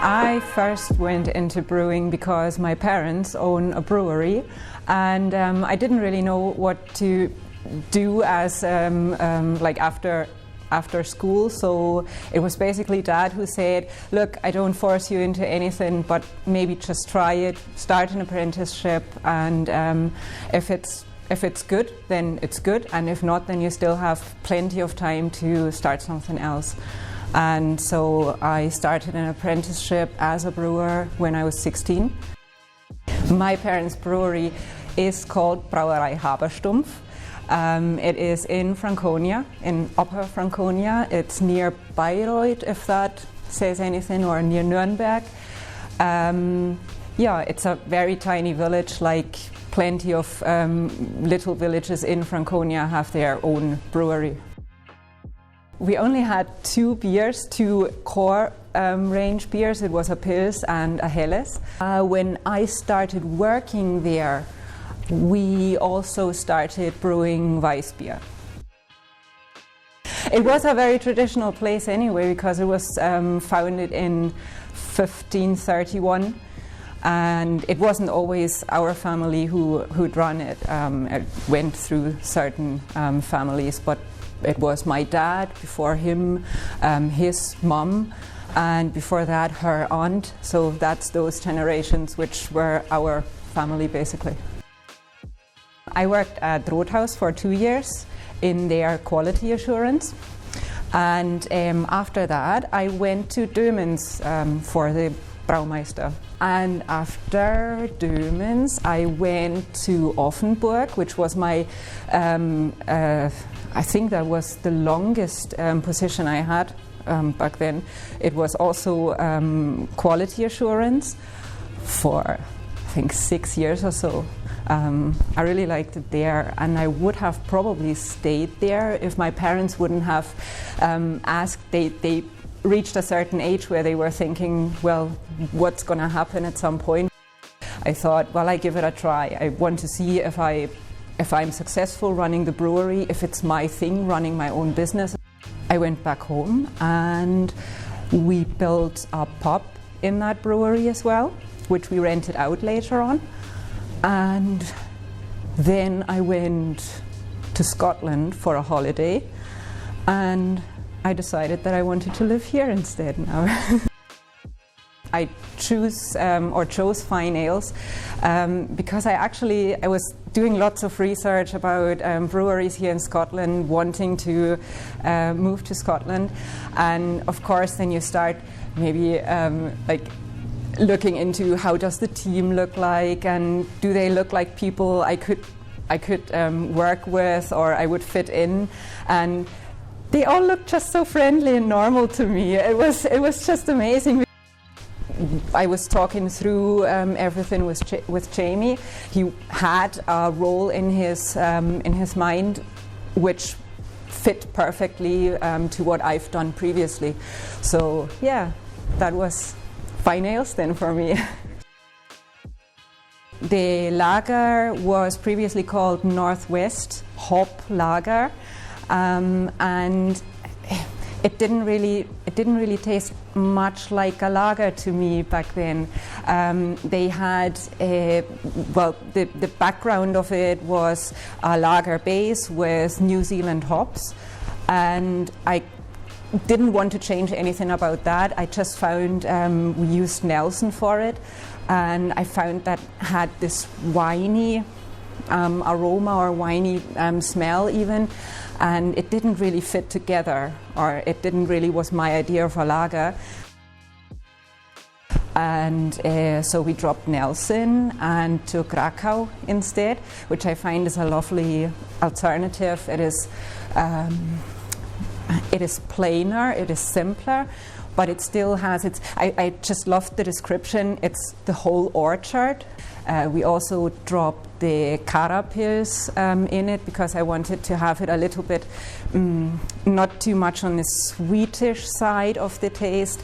I first went into brewing because my parents own a brewery, and I didn't really know what to do as like after school. So it was basically Dad who said, look, I don't force you into anything, but maybe just try it, start an apprenticeship, and if it's good, then it's good, and if not, then you still have plenty of time to start something else. And so I started an apprenticeship as a brewer when I was 16. My parents' brewery is called Brauerei Haberstumpf. It is in Franconia, in Upper Franconia. It's near Bayreuth, if that says anything, or near Nuremberg. Yeah, it's a very tiny village, like plenty of little villages in Franconia have their own brewery. We only had two core range beers. It was a Pils and a Helles. When I started working there, we also started brewing Weissbier. It was a very traditional place anyway, because it was founded in 1531, and it wasn't always our family who'd run it. It went through certain families, but it was my dad, before him, his mum, and before that her aunt. So that's those generations which were our family basically. I worked at Rothaus for 2 years in their quality assurance, and after that I went to Dömens for the Braumeister. And after Dömens I went to Offenburg, which was my I think that was the longest position I had back then. It was also quality assurance for, I think, 6 years or so. I really liked it there, and I would have probably stayed there if my parents wouldn't have asked. They reached a certain age where they were thinking, well, what's going to happen at some point? I thought, well, I give it a try. I want to see if I'm successful running the brewery, if it's my thing, running my own business. I went back home and we built a pub in that brewery as well, which we rented out later on. And then I went to Scotland for a holiday, and I decided that I wanted to live here instead now. I chose Fyne Ales because I was doing lots of research about breweries here in Scotland, wanting to move to Scotland, and of course then you start maybe like looking into how does the team look like, and do they look like people I could work with or I would fit in, and they all looked just so friendly and normal to me. It was just amazing. I was talking through everything with Jamie. He had a role in his mind which fit perfectly to what I've done previously. So yeah, that was Fyne Ales then for me. The lager was previously called Northwest Hop Lager, and it didn't really taste much like a lager to me back then. They had the background of it was a lager base with New Zealand hops, and I didn't want to change anything about that. I just found we used Nelson for it, and I found that had this winey aroma or winey smell even, and it didn't really fit together, or it didn't really was my idea of a lager. And so we dropped Nelson and took Krakow instead, which I find is a lovely alternative. It is plainer, it is simpler, but it still has its. I just loved the description. It's the whole orchard. We also dropped the Carapils in it because I wanted to have it a little bit not too much on the sweetish side of the taste,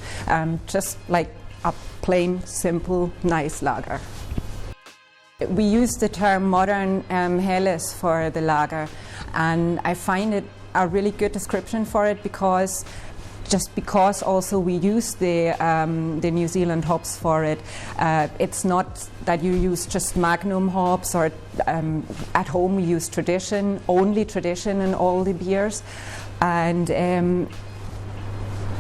just like a plain, simple, nice lager. We use the term modern Helles for the lager, and I find it a really good description for it because just because also we use the New Zealand hops for it. It's not that you use just Magnum hops, or at home we use only tradition in all the beers. And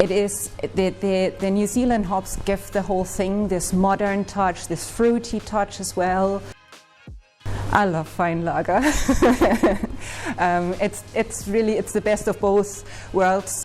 it is the New Zealand hops give the whole thing this modern touch, this fruity touch as well. I love Fyne Lager. It's the best of both worlds.